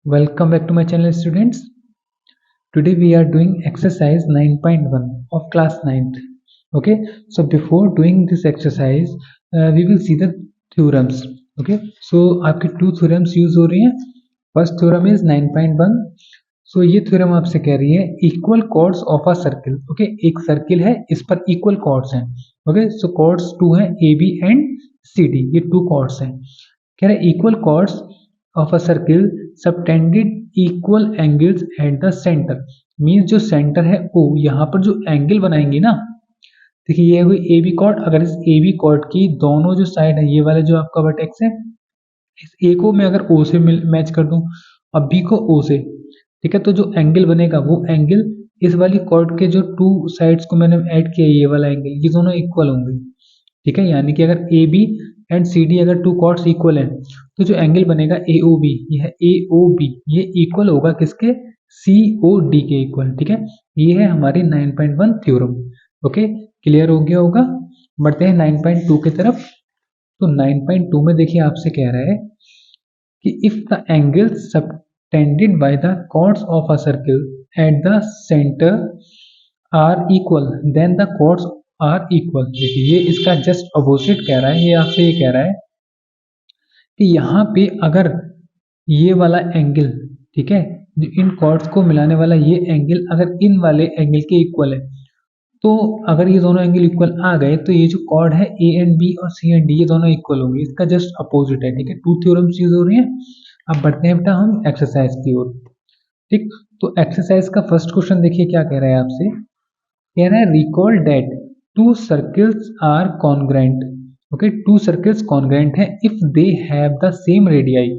Welcome back to my channel, students. Today we are doing exercise 9.1 of class 9th. Okay, so before doing this exercise, we will see the theorems. Okay, so आपके two theorems use हो रही हैं. First theorem is 9.1. So ये theorem आपसे कह रही है equal chords of a circle. Okay, एक circle है, इस पर equal chords हैं. Okay, so chords two हैं AB and CD. ये two chords हैं. कह रहे equal chords of a circle subtended equal angles at the center. Means जो सेंटर है O, यहाँ पर जो एंगल बनाएंगे ना, देखिए ये हुई ए बी कॉर्ड. अगर इस ए बी कॉर्ड की दोनों जो साइड है, ये वाला जो आपका वर्टेक्स है, इस ए को मैं अगर O से मैच कर दूं और बी को O से, ठीक है, तो जो एंगल बनेगा वो एंगल इस वाली कॉर्ड के जो टू साइड्स को मैंने ऐड किया, ये वाला एंगल, ये दोनों इक्वल होंगे. ठीक है, यानी कि अगर A B and C D अगर टू कॉर्ड्स इक्वल हैं, तो जो एंगल बनेगा ए ओ बी, ये है ए ओ बी, ये इक्वल होगा किसके, सी ओ डी के इक्वल. ठीक है, ये है हमारी 9.1 थ्योरम. ओके, क्लियर हो गया होगा. बढ़ते हैं 9.2 की तरफ. तो 9.2 में देखिए आपसे कह रहा है कि if the angle subtended by the chords of a circle at the centre are equal then the chords are equal. देखिए ये इसका जस्ट अपोजिट कह रहा है. ये आपसे ये कह रहा है कि यहाँ पे अगर ये वाला एंगल, ठीक है, जो इन कॉर्ड्स को मिलाने वाला ये एंगल अगर इन वाले एंगल के इक्वल है, तो अगर ये दोनों एंगल इक्वल आ गए तो ये जो कॉर्ड है ए एंड बी और सी एंड डी, ये दोनों इक्वल होंगे. इसका जस्ट अपोजिट है. ठीक है, टू थ्योरम्स यूज हो रही हैं. अब बढ़ते हैं बेटा हम एक्सरसाइज की ओर. ठीक, तो एक्सरसाइज का फर्स्ट क्वेश्चन देखिए क्या कह रहा है आपसे. कह रहा है recall that two circles are congruent. Okay, two circles congruent है if they have the same radii.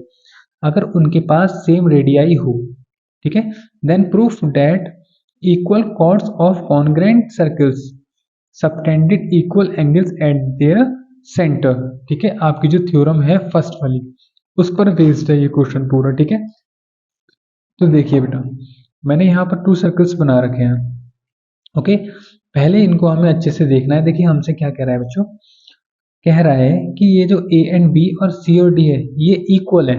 अगर उनके पास सेम रेडियाई हो, ठीक है, then proof that equal chords of congruent circles subtended equal angles at their centre. ठीक है, आपकी जो थ्योरम है फर्स्ट वाली, उस पर बेस्ड है ये क्वेश्चन पूरा. ठीक है, तो देखिए बेटा, मैंने यहाँ पर टू सर्कल्स बना रखे हैं. ओके, पहले इनको हमें अच्छे से देखना है. देखिए हमसे क्या कह रहा है बच्चों, कह रहा है कि ये जो ए एंड बी और सी और डी है ये इक्वल है.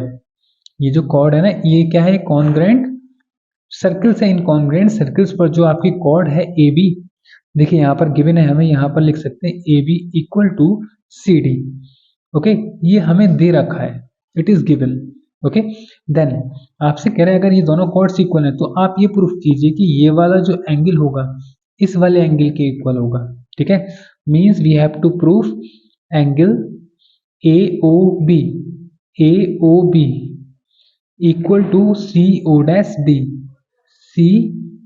ये जो कॉर्ड है ना, ये क्या है, कॉन्ग्रेंट सर्कल्स है. इन कॉन्ग्रेंट सर्कल्स पर जो आपकी कॉर्ड है ए बी, देखिए यहाँ पर गिवन है, हमें यहाँ पर लिख सकते हैं A B equal to C D. Okay, ये हमें दे रखा है, it is given. Okay, then आपसे कह रहा है अगर ये दोनों कॉर्ड्स इक्वल हैं तो आप ये प्रूफ कीजिए कि ये वाला जो एंगल होगा इस वाले एंगल के इक्वल होगा. ठीक है, means we have to proof angle A O B equal to C O dash D, C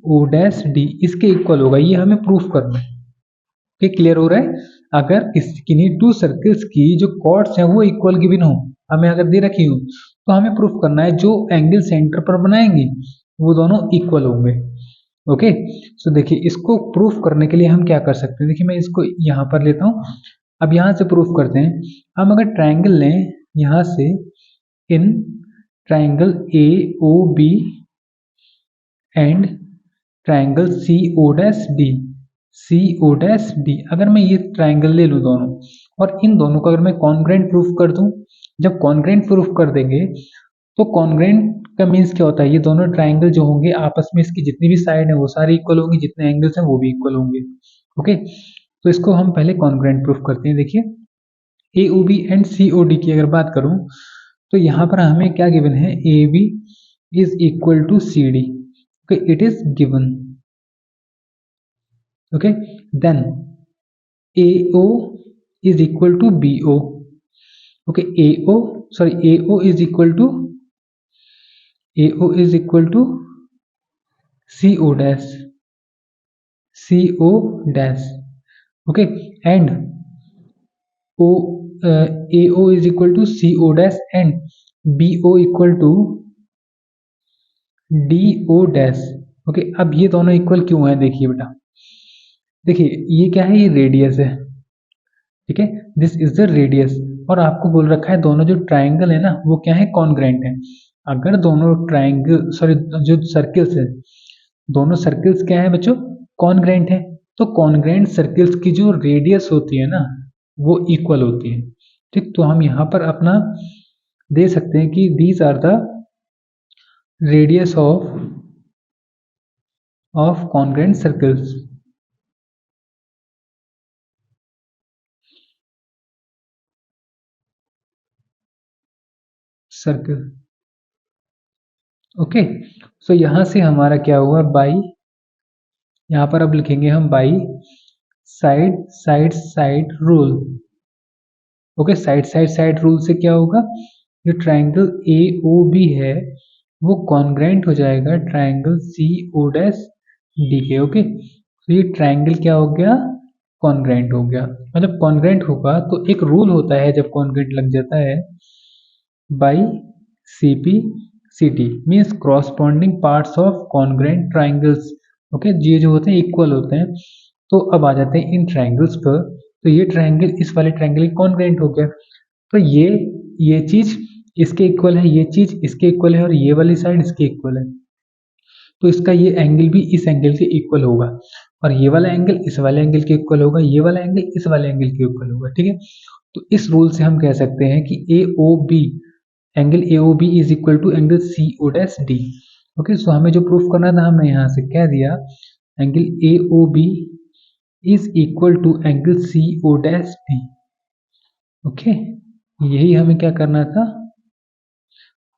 O dash D इसके इक्वल होगा. ये हमें प्रूफ करना है. okay, क्लियर हो रहा है. अगर किन्हीं टू सर्कल्स की जो कॉर्ड्स हैं वो इक्वल गिवन हो, हमें अगर दे रखी हो, तो हमें प्रूफ करना है जो एंगल सेंटर पर बनाएंगे वो दोनों इक्वल होंगे. ओके, सो देखिए इसको प्रूफ करने के लिए हम क्या कर सकते हैं. देखिए मैं इसको यहाँ पर लेता हूँ. अब यहाँ से प्रूफ करते हैं. हम अगर ट्राइंगल लें यहाँ से, in triangle A O B and triangle C O dash D, अगर मैं ये ट्राइंगल ले लूँ दोनों और इन दोनों को अगर मैं कॉन्ग्रेंट प्रूफ कर दूं, जब कॉन्ग्रेंट प्रूफ कर देंगे तो कॉन्ग्रेंट का मीन्स क्या होता है, ये दोनों ट्राइंगल जो होंगे आपस में इसकी जितनी भी साइड है वो सारी इक्वल होंगी, जितने एंगल्स हैं वो भी इक्वल होंगे. ओके, तो इसको हम पहले कॉन्ग्रेंट प्रूफ करते हैं. देखिए A O B and C O D की अगर बात करूं तो यहाँ पर हमें क्या गिवन है, A B is equal to C D. Okay, it is given. okay, then AO is equal to BO. okay, AO is equal to CO dash. okay, and AO is equal to CO dash and BO equal to DO dash. okay, अब ये दोनों equal क्यों है, देखिए बेटा, देखिए ये क्या है, ये रेडियस है. ठीक है, दिस इज द रेडियस. और आपको बोल रखा है दोनों जो ट्राइंगल है ना वो क्या है, कॉन्ग्रेंट है. अगर दोनों ट्राइंगल जो सर्कल्स है, दोनों सर्कल्स क्या है बच्चों, कॉन्ग्रेंट है, तो कॉन्ग्रेंट सर्कल्स की जो रेडियस होती है ना वो इक्वल होती है. ठीक, तो हम यहाँ पर अपना दे सकते हैं कि these are the radius of congruent circles. Circle, okay. So यहां से हमारा क्या हुआ, बाई, यहां पर अब लिखेंगे हम by side side side rule. Okay, side side side rule से क्या होगा, जो ट्राइंगल ए ओ बी है वो कॉन्ग्रेंट हो जाएगा triangle C O dash D के। ओके, तो ये ट्राइंगल क्या हो गया, कॉन्ग्रेंट हो गया। मतलब कॉन्ग्रेंट होगा तो एक रूल होता है जब कॉन्ग्रेंट लग जाता है, by C P C T means corresponding parts of congruent triangles. Okay, ये जो होते हैं इक्वल होते हैं। तो अब आ जाते हैं इन ट्राइंगल्स पर। तो ये ट्राइंगल इस वाले ट्राइंगल कॉन्ग्रेंट हो गया, तो ये चीज इसके इक्वल है, ये चीज इसके इक्वल है और ये वाली साइड इसके इक्वल है। तो इसका ये एंगल भी इस एंगल के इक्वल होगा और ये वाला एंगल इस वाले एंगल के इक्वल होगा, ये वाला एंगल इस वाले एंगल के इक्वल होगा। ठीक है, तो इस रूल से हम कह सकते हैं कि A O B, angle A O B is equal to angle C O dash D. Okay, so हमें जो प्रूफ करना था हमने यहाँ से कह दिया, angle A O B is equal to angle C O dash D. Okay, यही हमें क्या करना था,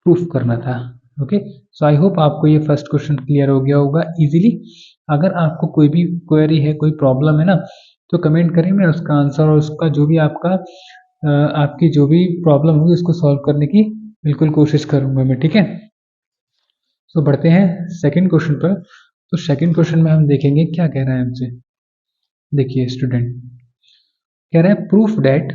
प्रूफ करना था। ओके, सो आई होप आपको ये फर्स्ट क्वेश्चन क्लियर हो गया होगा इजीली। अगर आपको कोई भी क्वेरी है, कोई प्रॉब्लम है ना, तो कमेंट करें, मैं उसका आंसर और उसका जो भी आपकी जो भी प्रॉब्लम होगी उसको सॉल्व करने की बिल्कुल कोशिश करूंगा मैं। ठीक है, सो बढ़ते हैं सेकंड क्वेश्चन पर। तो सेकंड क्वेश्चन में हम देखेंगे क्या कह रहा है हमसे। देखिए स्टूडेंट, कह रहा है proof that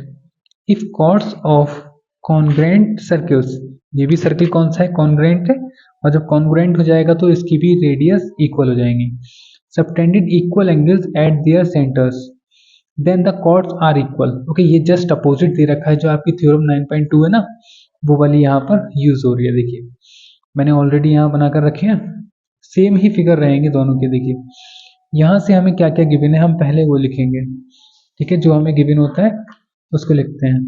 if chords of congruent circles, ये भी सर्कल कौन सा है, कॉन्ग्रेंट है, और जब कॉन्ग्रेंट हो जाएगा तो इसकी भी रेडियस इक्वल हो जाएंगी, subtended equal angles at their centres then the chords are equal. Okay, ये जस्ट अपोजिट दे रखा है, जो आपकी थ्योरम 9.2 है ना, वो वाली यहाँ पर यूज हो रही है। देखिए मैंने ऑलरेडी यहाँ बनाकर रखे हैं, सेम ही फिगर रहेंगे दोनों के। देखिए यहाँ से हमें क्या क्या गिवन है, हम पहले वो लिखेंगे। ठीक है, जो हमें गिवन होता है उसको लिखते हैं।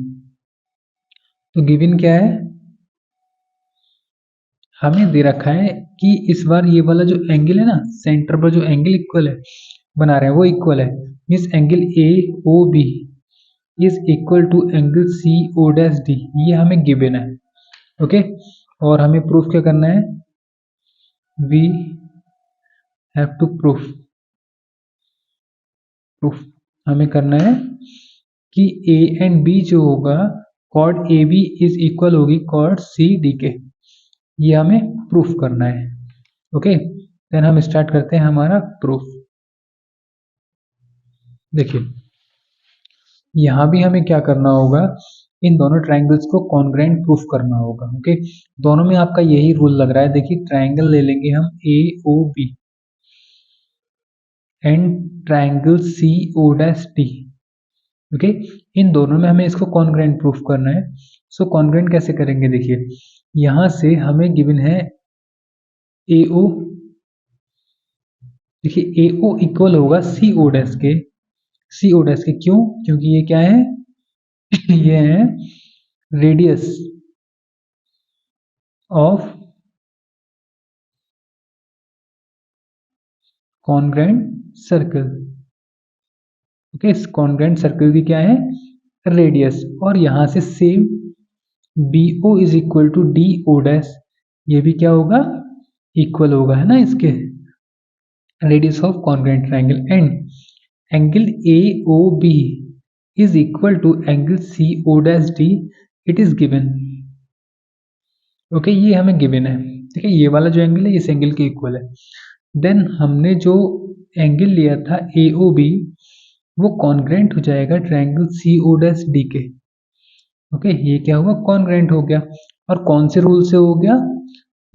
तो गिवन क्या है, हमें दे रखा है कि इस बार ये वाला जो एंगल है ना, सेंटर पर जो एंगल इक्वल है बना रहे हैं वो इक्वल है, means angle A O B is equal to angle C O dash D, ये हमें गिवन है। ओके, और हमें प्रूफ क्या करना है, वी हैव टू प्रूफ हमें करना है कि ए एंड बी जो होगा, chord A B is equal होगी कॉर्ड सी डी के, ये हमें प्रूफ करना है। ओके, देन हम स्टार्ट करते हैं हमारा प्रूफ। देखिए यहां भी हमें क्या करना होगा, इन दोनों ट्राइंगल्स को कॉन्ग्रेंट प्रूफ करना होगा। ओके, दोनों में आपका यही रूल लग रहा है। देखिए ट्राइंगल ले लेंगे हम A O B and triangle C O dash D. Okay, इन दोनों में हमें इसको कॉन्ग्रेंट प्रूफ करना है। सो कॉन्ग्रेंट कैसे करेंगे, देखिए यहां से हमें गिवन है ए ओ, देखिए ए ओ इक्वल होगा सी ओ डैश के, सी ओ डैश के क्यों, क्योंकि ये क्या है ये है radius of congruent circle. Okay, इस कॉन्ग्रेंट सर्कल की क्या है, रेडियस, और यहां से same B O is equal to D O dash, ये भी क्या होगा, इक्वल होगा, है ना, इसके radius of congruent triangle. And angle A O B is equal to angle C O dash D, it is given. Okay, ये हमें गिवन है। ठीक है, ये वाला जो एंगल है इस एंगल के इक्वल है। देन हमने जो एंगल लिया था ए ओ बी, वो कॉन्ग्रेंट हो जाएगा triangle C O dash D के। ओके, ये क्या हुआ, कॉन्ग्रेंट हो गया। और कौन से रूल से हो गया,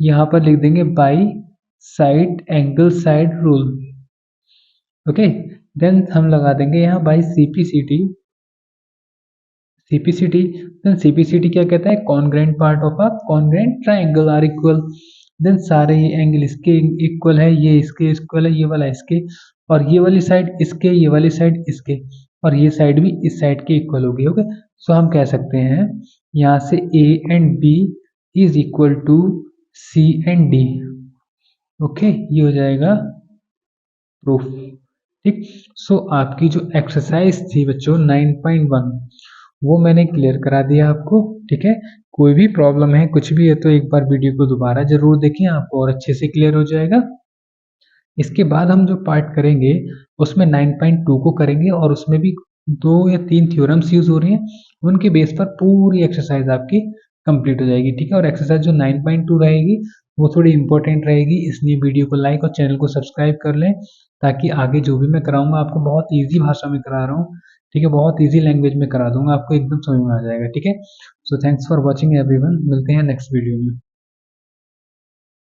यहां पर लिख देंगे by side angle side rule. Okay, then हम लगा देंगे यहाँ by CPCT, CPCT, then CPCT क्या कहता है, congruent part of a congruent triangle are equal. Then सारे ये एंगल इसके इक्वल है, ये इसके इक्वल है, ये वाला इसके, और ये वाली साइड इसके, ये वाली साइड इसके, और ये साइड भी इस साइड के इक्वल होगी। ओके, सो हम कह सकते हैं यहाँ से A and B is equal to C and D. Okay, ये हो जाएगा प्रूफ। ठीक, सो आपकी जो एक्सरसाइज थी बच्चों 9.1 वो मैंने क्लियर करा दिया आपको। ठीक है, कोई भी प्रॉब्लम है कुछ भी है तो एक बार वीडियो को दोबारा जरूर देखें, आपको और अच्छे से क्लियर हो जाएगा। इसके बाद हम जो पार्ट करेंगे उसमें 9.2 को करेंगे और उसमें भी 2 या 3 थ्योरम्स यूज हो रही हैं, उनके बेस पर पूरी एक्सरसाइज आपकी कंप्लीट हो जाएगी। ठीक है, और एक्सरसाइज जो 9.2 रहेगी वो थोड़ी इंपॉर्टेंट रहेगी, इसलिए वीडियो को लाइक और चैनल को सब्सक्राइब कर लें ताकि आगे जो भी मैं कराऊंगा आपको बहुत ईजी भाषा में करा रहा हूँ। ठीक है, बहुत ईजी लैंग्वेज में करा दूंगा, आपको एकदम समझ में आ जाएगा। ठीक है, so thanks for watching everyone, मिलते हैं नेक्स्ट वीडियो में।